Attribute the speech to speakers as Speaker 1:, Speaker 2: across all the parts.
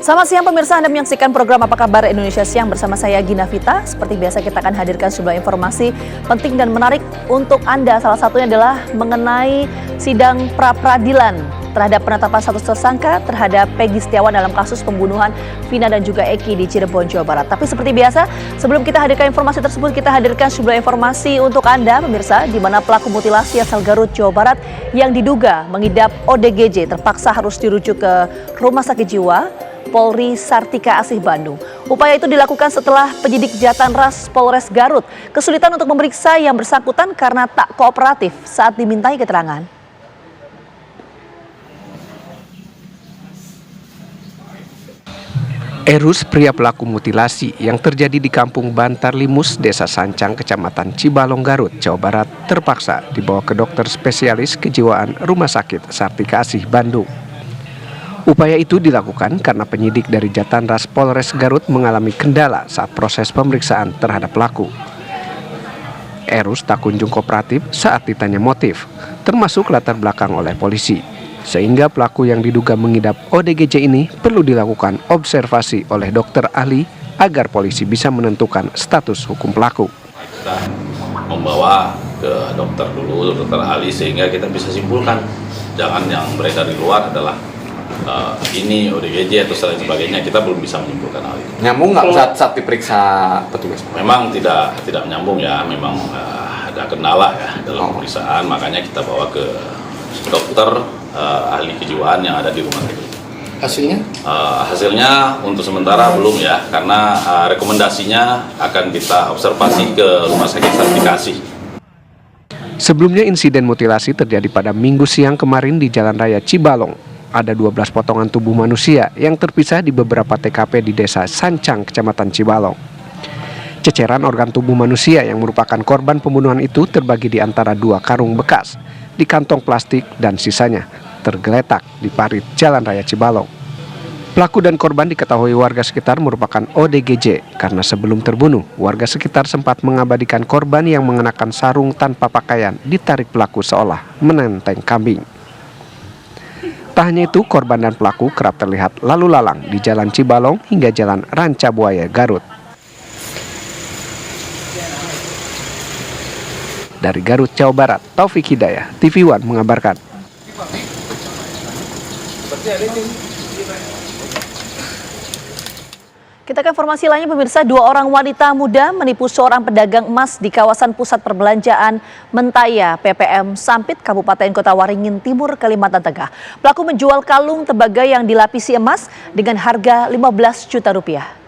Speaker 1: Selamat siang pemirsa, Anda menyaksikan program Apa Kabar Indonesia Siang bersama saya Gina Vita. Seperti biasa kita akan hadirkan sejumlah informasi penting dan menarik untuk Anda. Salah satunya adalah mengenai sidang pra-peradilan terhadap penetapan status tersangka terhadap Peggy Setiawan dalam kasus pembunuhan Vina dan juga Eki di Cirebon, Jawa Barat. Tapi seperti biasa, sebelum kita hadirkan informasi tersebut, kita hadirkan sejumlah informasi untuk Anda pemirsa, di mana pelaku mutilasi asal Garut, Jawa Barat yang diduga mengidap ODGJ terpaksa harus dirujuk ke Rumah Sakit Jiwa Polri Sartika Asih Bandung. Upaya itu dilakukan setelah penyidik Jatanras Polres Garut kesulitan untuk memeriksa yang bersangkutan karena tak kooperatif saat dimintai keterangan.
Speaker 2: Erus, pria pelaku mutilasi yang terjadi di Kampung Bantar Limus, Desa Sancang, Kecamatan Cibalong, Garut, Jawa Barat, terpaksa dibawa ke dokter spesialis kejiwaan Rumah Sakit Sartika Asih Bandung. Upaya itu dilakukan karena penyidik dari Jatanras Polres Garut mengalami kendala saat proses pemeriksaan terhadap pelaku. Erus tak kunjung kooperatif saat ditanya motif, termasuk latar belakang oleh polisi. Sehingga pelaku yang diduga mengidap ODGJ ini perlu dilakukan observasi oleh dokter ahli agar polisi bisa menentukan status hukum pelaku.
Speaker 3: Kita membawa ke dokter dulu, dokter ahli, sehingga kita bisa simpulkan. Jangan yang beredar di luar adalah ini ODGJ atau sebagainya, kita belum bisa menyimpulkan hal itu.
Speaker 4: Nyambung nggak saat diperiksa petugas?
Speaker 3: Memang tidak menyambung ya, memang ada kendala ya dalam pemeriksaan, makanya kita bawa ke dokter ahli kejiwaan yang ada di rumah sakit.
Speaker 4: Hasilnya?
Speaker 3: Hasilnya untuk sementara belum ya, karena rekomendasinya akan kita observasi ke Rumah Sakit Sartika Asih.
Speaker 2: Sebelumnya insiden mutilasi terjadi pada Minggu siang kemarin di Jalan Raya Cibalong. Ada 12 potongan tubuh manusia yang terpisah di beberapa TKP di Desa Sancang, Kecamatan Cibalong. Ceceran organ tubuh manusia yang merupakan korban pembunuhan itu terbagi di antara 2 karung bekas di kantong plastik dan sisanya tergeletak di parit Jalan Raya Cibalong. Pelaku dan korban diketahui warga sekitar merupakan ODGJ karena sebelum terbunuh, warga sekitar sempat mengabadikan korban yang mengenakan sarung tanpa pakaian ditarik pelaku seolah menenteng kambing. Tak hanya itu, korban dan pelaku kerap terlihat lalu lalang di Jalan Cibalong hingga Jalan Rancabuaya, Garut. Dari Garut, Jawa Barat, Taufik Hidayah, TV One mengabarkan.
Speaker 1: Kita ke informasi lainnya pemirsa, 2 orang wanita muda menipu seorang pedagang emas di kawasan pusat perbelanjaan Mentaya, PPM Sampit, Kabupaten Kota Waringin Timur, Kalimantan Tengah. Pelaku menjual kalung tembaga yang dilapisi emas dengan harga 15 juta rupiah.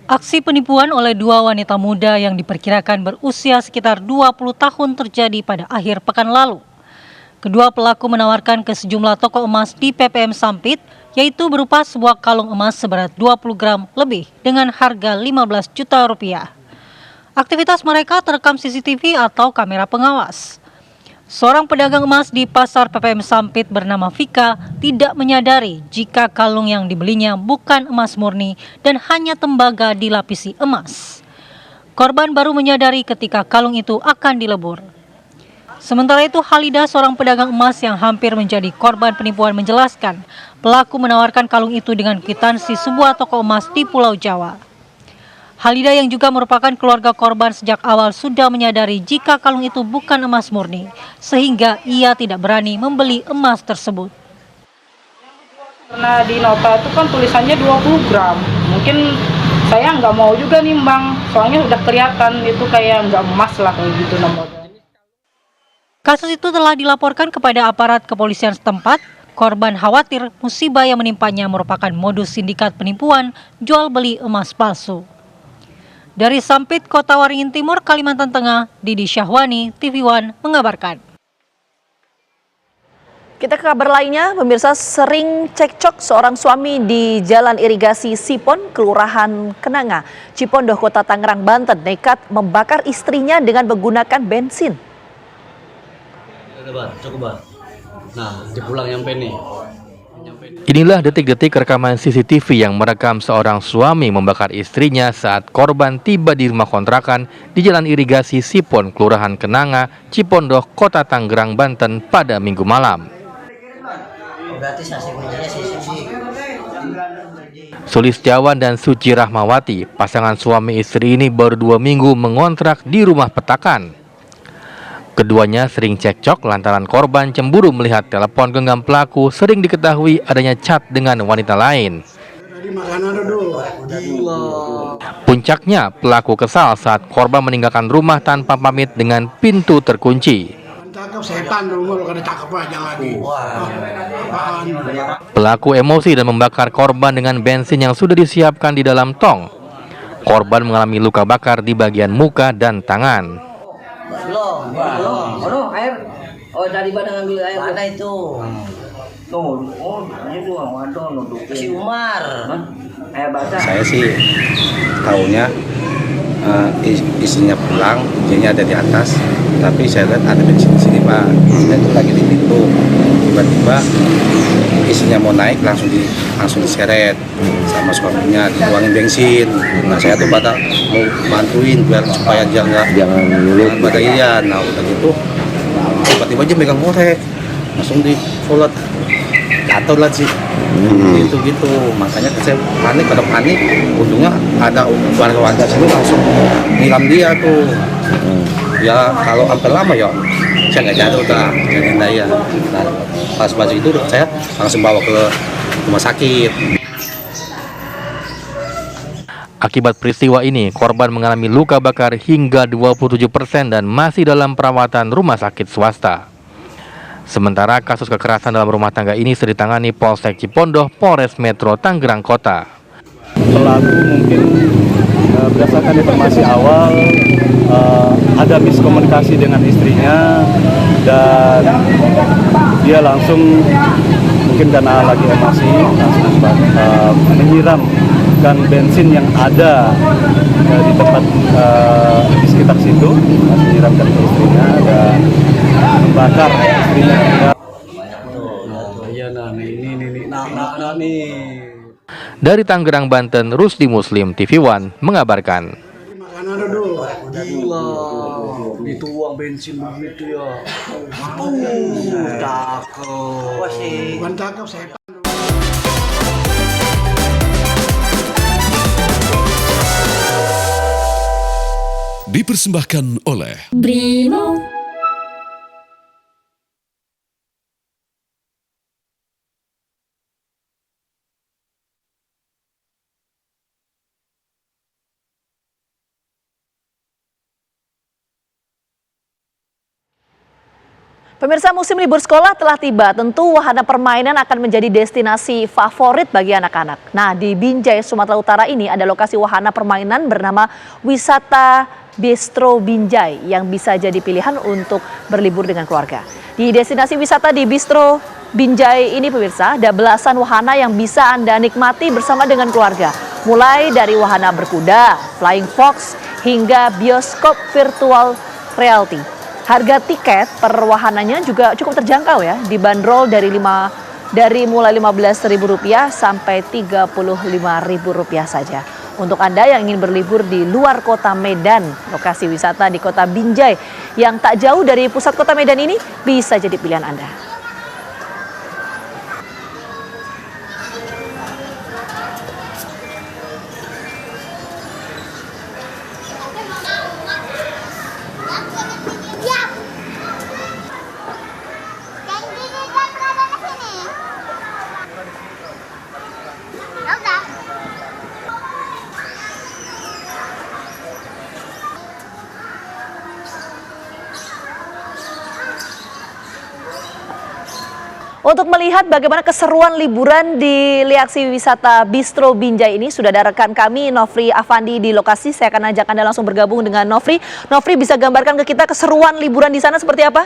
Speaker 5: Aksi penipuan oleh 2 wanita muda yang diperkirakan berusia sekitar 20 tahun terjadi pada akhir pekan lalu. Kedua pelaku menawarkan ke sejumlah toko emas di PPM Sampit, yaitu berupa sebuah kalung emas seberat 20 gram lebih dengan harga 15 juta rupiah. Aktivitas mereka terekam CCTV atau kamera pengawas. Seorang pedagang emas di pasar PPM Sampit bernama Vika tidak menyadari jika kalung yang dibelinya bukan emas murni dan hanya tembaga dilapisi emas. Korban baru menyadari ketika kalung itu akan dilebur. Sementara itu, Halida, seorang pedagang emas yang hampir menjadi korban penipuan, menjelaskan pelaku menawarkan kalung itu dengan kwitansi sebuah toko emas di Pulau Jawa. Halida yang juga merupakan keluarga korban sejak awal sudah menyadari jika kalung itu bukan emas murni, sehingga ia tidak berani membeli emas tersebut.
Speaker 6: Karena di nota itu kan tulisannya 20 gram, mungkin saya nggak mau juga nih bang, soalnya udah kelihatan itu kayak nggak emas lah kayak gitu nomornya.
Speaker 5: Kasus itu telah dilaporkan kepada aparat kepolisian setempat. Korban khawatir musibah yang menimpanya merupakan modus sindikat penipuan jual beli emas palsu. Dari Sampit, Kota Waringin Timur, Kalimantan Tengah, Didi Syahwani, TV One mengabarkan.
Speaker 1: Kita ke kabar lainnya, pemirsa, sering cekcok seorang suami di Jalan Irigasi Sipon, Kelurahan Kenanga, Cipondoh, Kota Tangerang, Banten, nekat membakar istrinya dengan menggunakan bensin.
Speaker 7: Nah, dipulang nyampe nih.
Speaker 8: Inilah detik-detik rekaman CCTV yang merekam seorang suami membakar istrinya saat korban tiba di rumah kontrakan di Jalan Irigasi Sipon, Kelurahan Kenanga, Cipondoh, Kota Tangerang, Banten pada Minggu malam. Sulistiawan dan Suci Rahmawati, pasangan suami istri ini baru 2 minggu mengontrak di rumah petakan. Keduanya sering cekcok lantaran korban cemburu melihat telepon genggam pelaku sering diketahui adanya chat dengan wanita lain. Puncaknya, pelaku kesal saat korban meninggalkan rumah tanpa pamit dengan pintu terkunci. Pelaku emosi dan membakar korban dengan bensin yang sudah disiapkan di dalam tong. Korban mengalami luka bakar di bagian muka dan tangan.
Speaker 9: Air. Oh, tadi pada ngambil air mana itu? Si Umar. Air basah.
Speaker 10: Saya sih tahunya istrinya pulang, istrinya ada di atas, tapi saya lihat ada bensin di sini Pak. Saya itu lagi di pintu, tiba-tiba istrinya mau naik langsung diseret sama suaminya, dituangin bensin. Nah saya tuh pada mau bantuin biar supaya dia jangan pada iya. Nah udah gitu tiba-tiba aja megang korek, langsung di folot, jatuh lah sih. Gitu makanya saya panik, untungnya ada warga sini langsung nilam dia tuh. Ya kalau sampai lama ya saya nggak jatuh jadi daya. Nah pas itu saya langsung bawa ke rumah sakit.
Speaker 8: Akibat peristiwa ini, korban mengalami luka bakar hingga 27% dan masih dalam perawatan rumah sakit swasta. Sementara kasus kekerasan dalam rumah tangga ini sedang ditangani Polsek Cipondoh, Polres Metro Tangerang Kota.
Speaker 11: Pelaku mungkin berdasarkan informasi awal ada miskomunikasi dengan istrinya dan dia langsung mungkin karena lagi emosi langsung menyiramkan bensin yang ada di tempat di sekitar situ, menyiramkan ke istrinya dan membakar istrinya.
Speaker 8: Dari Tangerang, Banten, Rusdi Muslim, TV One mengabarkan.
Speaker 7: Dituang bensin begitu ya.
Speaker 12: Dipersembahkan oleh
Speaker 13: Brimo.
Speaker 1: Pemirsa, musim libur sekolah telah tiba. Tentu wahana permainan akan menjadi destinasi favorit bagi anak-anak. Nah, di Binjai, Sumatera Utara ini ada lokasi wahana permainan bernama Wisata Bistro Binjai yang bisa jadi pilihan untuk berlibur dengan keluarga. Di destinasi wisata di Bistro Binjai ini pemirsa, ada belasan wahana yang bisa Anda nikmati bersama dengan keluarga. Mulai dari wahana berkuda, flying fox, hingga bioskop virtual reality. Harga tiket per wahananya juga cukup terjangkau ya, dibanderol dari mulai Rp15.000 sampai Rp35.000 saja. Untuk Anda yang ingin berlibur di luar kota Medan, lokasi wisata di kota Binjai yang tak jauh dari pusat kota Medan ini bisa jadi pilihan Anda. Untuk melihat bagaimana keseruan liburan di Liaksi Wisata Bistro Binjai ini, sudah ada rekan kami Nofri Afandi di lokasi. Saya akan ajak Anda langsung bergabung dengan Nofri. Nofri, bisa gambarkan ke kita keseruan liburan di sana seperti apa?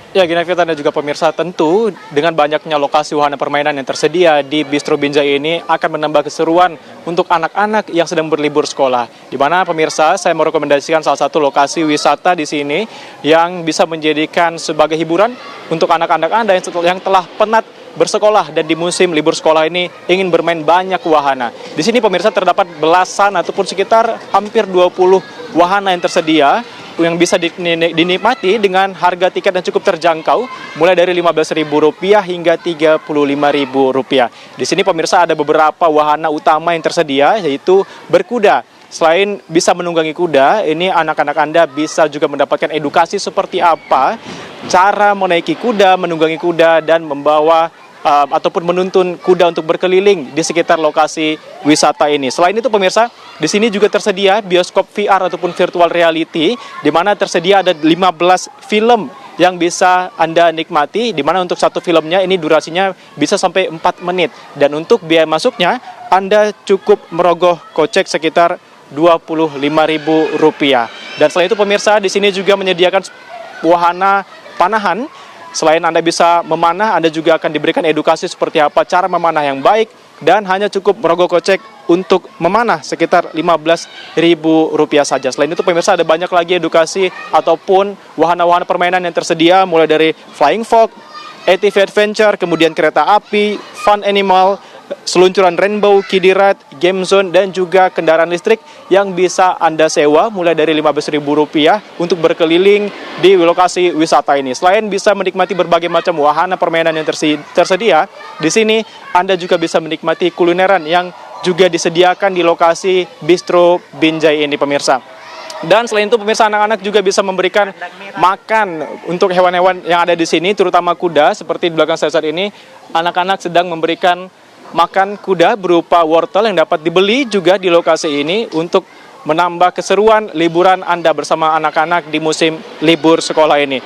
Speaker 14: Ya, Ginavita dan juga pemirsa, tentu dengan banyaknya lokasi wahana permainan yang tersedia di Bistro Binjai ini akan menambah keseruan untuk anak-anak yang sedang berlibur sekolah. Di mana pemirsa, saya merekomendasikan salah satu lokasi wisata di sini yang bisa menjadikan sebagai hiburan untuk anak-anak Anda yang telah penat bersekolah dan di musim libur sekolah ini ingin bermain banyak wahana. Di sini pemirsa terdapat belasan ataupun sekitar hampir 20 wahana yang tersedia yang bisa dinikmati dengan harga tiket yang cukup terjangkau, mulai dari Rp15.000 hingga Rp35.000. Di sini pemirsa ada beberapa wahana utama yang tersedia, yaitu berkuda. Selain bisa menunggangi kuda, ini anak-anak Anda bisa juga mendapatkan edukasi seperti apa cara menaiki kuda, menunggangi kuda, dan membawa ataupun menuntun kuda untuk berkeliling di sekitar lokasi wisata ini. Selain itu pemirsa, di sini juga tersedia bioskop VR ataupun virtual reality, di mana tersedia ada 15 film yang bisa Anda nikmati, di mana untuk satu filmnya ini durasinya bisa sampai 4 menit. Dan untuk biaya masuknya, Anda cukup merogoh kocek sekitar Rp25.000. Dan selain itu pemirsa, di sini juga menyediakan wahana panahan. Selain Anda bisa memanah, Anda juga akan diberikan edukasi seperti apa cara memanah yang baik, dan hanya cukup merogoh kocek untuk memanah sekitar Rp15.000 saja. Selain itu pemirsa, ada banyak lagi edukasi ataupun wahana-wahana permainan yang tersedia, mulai dari Flying Fox, ATV Adventure, kemudian kereta api, Fun Animal, seluncuran Rainbow, Kiddie Ride, Game Zone, dan juga kendaraan listrik yang bisa Anda sewa mulai dari Rp15.000 untuk berkeliling di lokasi wisata ini. Selain bisa menikmati berbagai macam wahana permainan yang tersedia, di sini Anda juga bisa menikmati kulineran yang juga disediakan di lokasi Bistro Binjai ini pemirsa. Dan selain itu pemirsa, anak-anak juga bisa memberikan makan untuk hewan-hewan yang ada di sini, terutama kuda. Seperti di belakang saya saat ini, anak-anak sedang memberikan makan kuda berupa wortel yang dapat dibeli juga di lokasi ini untuk menambah keseruan liburan Anda bersama anak-anak di musim libur sekolah ini.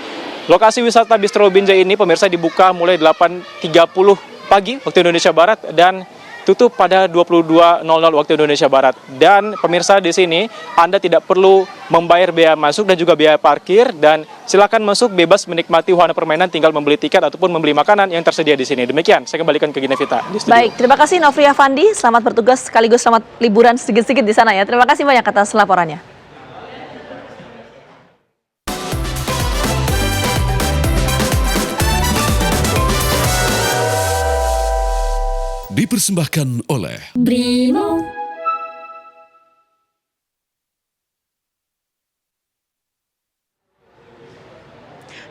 Speaker 14: Lokasi wisata Bistro Binjai ini pemirsa dibuka mulai 8.30 pagi waktu Indonesia Barat dan tutup pada 22.00 waktu Indonesia Barat. Dan pemirsa, di sini Anda tidak perlu membayar biaya masuk dan juga biaya parkir, dan silakan masuk bebas menikmati wahana permainan, tinggal membeli tiket ataupun membeli makanan yang tersedia di sini. Demikian, saya kembalikan ke Ginevita di studio.
Speaker 1: Baik, terima kasih Novria Fandi, selamat bertugas sekaligus selamat liburan sedikit-sedikit di sana ya. Terima kasih banyak atas laporannya.
Speaker 12: Dipersembahkan oleh
Speaker 13: Brimo.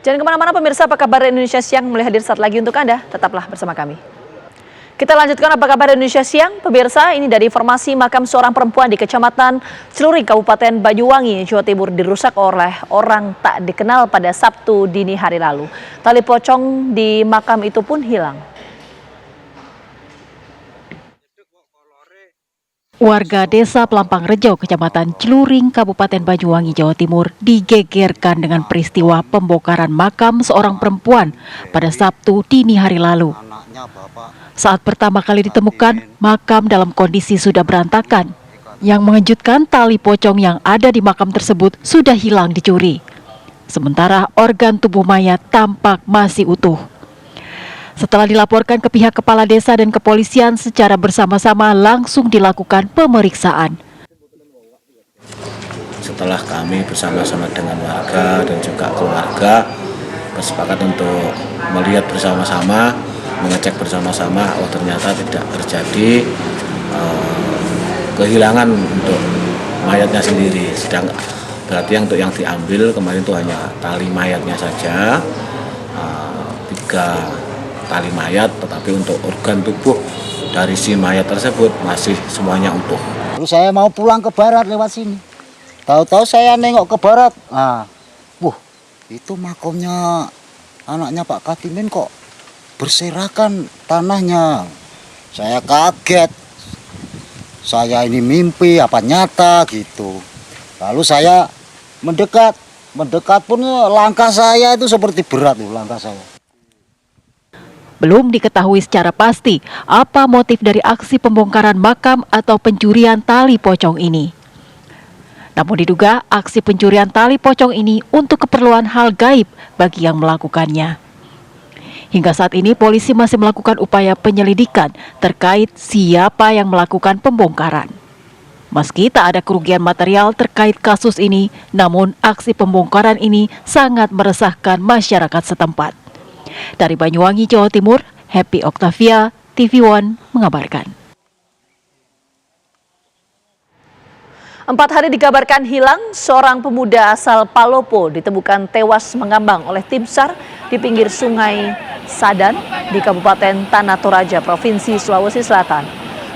Speaker 1: Jangan kemana-mana pemirsa, apa kabar Indonesia Siang mulai hadir saat lagi untuk Anda. Tetaplah bersama kami. Kita lanjutkan apa kabar Indonesia Siang. Pemirsa, ini dari informasi makam seorang perempuan di Kecamatan Celuring, Kabupaten Banyuwangi, Jawa Timur dirusak oleh orang tak dikenal pada Sabtu dini hari lalu. Tali pocong di makam itu pun hilang.
Speaker 5: Warga Desa Pelampang Rejo, Kecamatan Celuring, Kabupaten Banyuwangi, Jawa Timur digegerkan dengan peristiwa pembongkaran makam seorang perempuan pada Sabtu dini hari lalu. Saat pertama kali ditemukan, makam dalam kondisi sudah berantakan. Yang mengejutkan, tali pocong yang ada di makam tersebut sudah hilang dicuri. Sementara organ tubuh mayat tampak masih utuh. Setelah dilaporkan ke pihak kepala desa dan kepolisian, secara bersama-sama langsung dilakukan pemeriksaan.
Speaker 10: Setelah kami bersama-sama dengan warga dan juga keluarga bersepakat untuk melihat bersama-sama, mengecek bersama-sama, oh ternyata tidak terjadi kehilangan untuk mayatnya sendiri. Sedang berarti untuk yang diambil kemarin itu hanya tali mayatnya saja, 3 tali mayat, tetapi untuk organ tubuh dari si mayat tersebut masih semuanya utuh.
Speaker 15: Terus saya mau pulang ke barat lewat sini. Tahu-tahu saya nengok ke barat. Nah, itu makamnya anaknya Pak Katimin kok berserakan tanahnya. Saya kaget. Saya ini mimpi apa nyata gitu. Lalu saya mendekat pun langkah saya itu seperti berat tuh langkah saya.
Speaker 5: Belum diketahui secara pasti apa motif dari aksi pembongkaran makam atau pencurian tali pocong ini. Namun diduga aksi pencurian tali pocong ini untuk keperluan hal gaib bagi yang melakukannya. Hingga saat ini polisi masih melakukan upaya penyelidikan terkait siapa yang melakukan pembongkaran. Meski tak ada kerugian material terkait kasus ini, namun aksi pembongkaran ini sangat meresahkan masyarakat setempat. Dari Banyuwangi, Jawa Timur, Happy Octavia, TV One mengabarkan.
Speaker 1: 4 hari dikabarkan hilang, seorang pemuda asal Palopo ditemukan tewas mengambang oleh tim SAR di pinggir sungai Sadan di Kabupaten Tanah Toraja, Provinsi Sulawesi Selatan.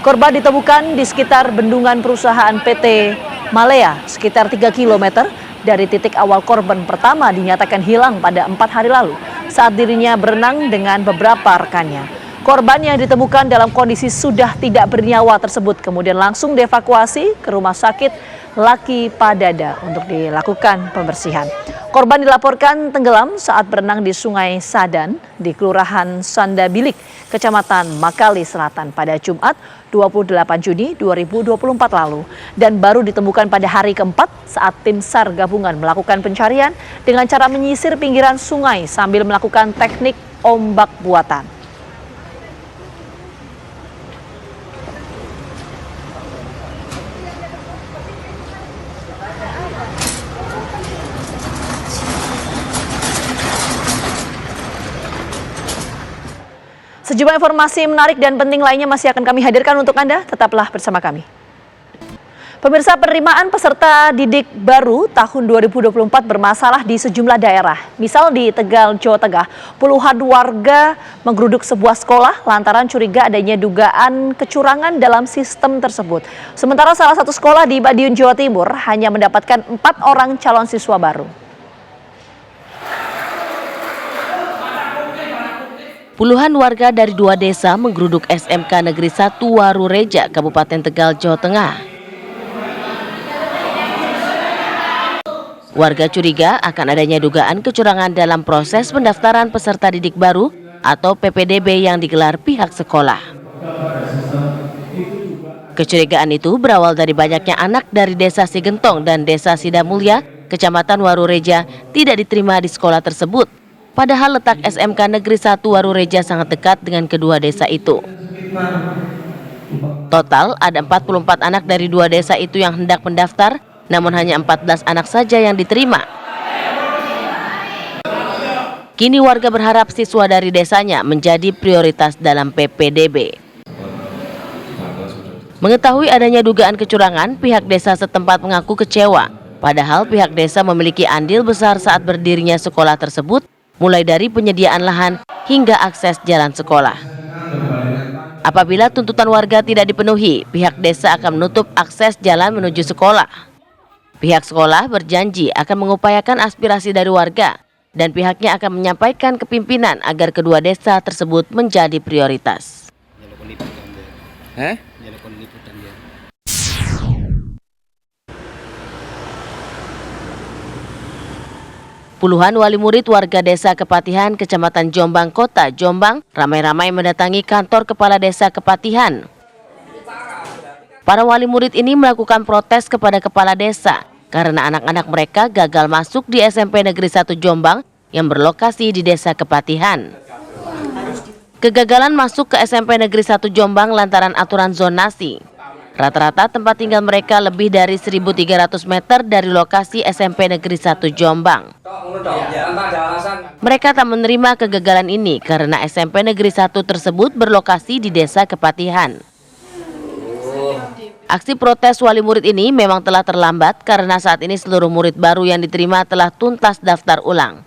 Speaker 1: Korban ditemukan di sekitar bendungan perusahaan PT Malea, sekitar 3 km dari titik awal korban pertama dinyatakan hilang pada 4 hari lalu saat dirinya berenang dengan beberapa rekannya. Korban yang ditemukan dalam kondisi sudah tidak bernyawa tersebut kemudian langsung dievakuasi ke Rumah Sakit Laki Padada untuk dilakukan pembersihan. Korban dilaporkan tenggelam saat berenang di Sungai Sadan di Kelurahan Sandabilik, Kecamatan Makali Selatan pada Jumat 28 Juni 2024 lalu dan baru ditemukan pada hari keempat saat tim SAR gabungan melakukan pencarian dengan cara menyisir pinggiran sungai sambil melakukan teknik ombak buatan. Sejumlah informasi menarik dan penting lainnya masih akan kami hadirkan untuk Anda. Tetaplah bersama kami. Pemirsa, penerimaan peserta didik baru tahun 2024 bermasalah di sejumlah daerah. Misal di Tegal, Jawa Tengah, puluhan warga menggeruduk sebuah sekolah lantaran curiga adanya dugaan kecurangan dalam sistem tersebut. Sementara salah satu sekolah di Madiun, Jawa Timur hanya mendapatkan 4 orang calon siswa baru.
Speaker 12: Puluhan warga dari 2 desa menggeruduk SMK Negeri 1 Warureja, Kabupaten Tegal, Jawa Tengah. Warga curiga akan adanya dugaan kecurangan dalam proses pendaftaran peserta didik baru atau PPDB yang digelar pihak sekolah. Kecurigaan itu berawal dari banyaknya anak dari Desa Sigentong dan Desa Sidamulya, Kecamatan Warureja, tidak diterima di sekolah tersebut. Padahal letak SMK Negeri 1 Warureja sangat dekat dengan kedua desa itu. Total ada 44 anak dari 2 desa itu yang hendak mendaftar, namun hanya 14 anak saja yang diterima. Kini warga berharap siswa dari desanya menjadi prioritas dalam PPDB. Mengetahui adanya dugaan kecurangan, pihak desa setempat mengaku kecewa. Padahal pihak desa memiliki andil besar saat berdirinya sekolah tersebut, mulai dari penyediaan lahan hingga akses jalan sekolah. Apabila tuntutan warga tidak dipenuhi, pihak desa akan menutup akses jalan menuju sekolah. Pihak sekolah berjanji akan mengupayakan aspirasi dari warga dan pihaknya akan menyampaikan ke pimpinan agar kedua desa tersebut menjadi prioritas. Puluhan wali murid warga desa Kepatihan, Kecamatan Jombang, Kota Jombang, ramai-ramai mendatangi kantor Kepala Desa Kepatihan. Para wali murid ini melakukan protes kepada Kepala Desa karena anak-anak mereka gagal masuk di SMP Negeri 1 Jombang yang berlokasi di Desa Kepatihan. Kegagalan masuk ke SMP Negeri 1 Jombang lantaran aturan zonasi. Rata-rata tempat tinggal mereka lebih dari 1.300 meter dari lokasi SMP Negeri 1 Jombang. Mereka tak menerima kegagalan ini karena SMP Negeri 1 tersebut berlokasi di Desa Kepatihan. Aksi protes wali murid ini memang telah terlambat karena saat ini seluruh murid baru yang diterima telah tuntas daftar ulang.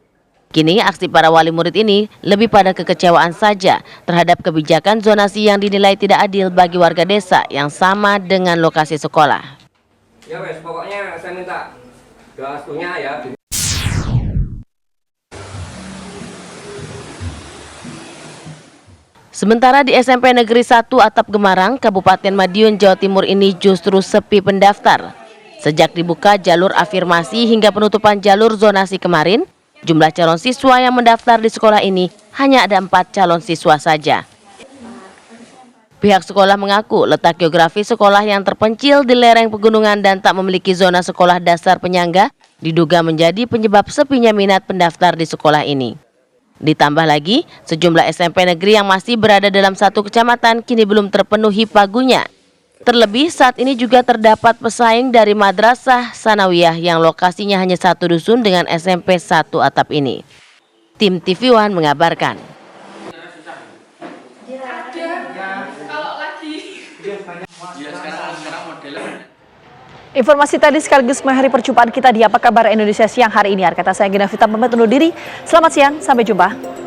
Speaker 12: Kini aksi para wali murid ini lebih pada kekecewaan saja terhadap kebijakan zonasi yang dinilai tidak adil bagi warga desa yang sama dengan lokasi sekolah.
Speaker 13: Ya wes, pokoknya saya minta restunya ya.
Speaker 12: Sementara di SMP Negeri 1 Atap Gemarang, Kabupaten Madiun, Jawa Timur ini justru sepi pendaftar. Sejak dibuka jalur afirmasi hingga penutupan jalur zonasi kemarin, jumlah calon siswa yang mendaftar di sekolah ini hanya ada 4 calon siswa saja. Pihak sekolah mengaku letak geografi sekolah yang terpencil di lereng pegunungan dan tak memiliki zona sekolah dasar penyangga diduga menjadi penyebab sepinya minat pendaftar di sekolah ini. Ditambah lagi, sejumlah SMP negeri yang masih berada dalam satu kecamatan kini belum terpenuhi pagunya. Terlebih saat ini juga terdapat pesaing dari Madrasah Sanawiyah yang lokasinya hanya satu dusun dengan SMP 1 Atap ini. Tim TV One mengabarkan.
Speaker 1: Informasi tadi sekaligus mengakhiri perjumpaan kita di Apa Kabar Indonesia siang hari ini. Kata saya Gina Vita pamit undur diri. Selamat siang, sampai jumpa.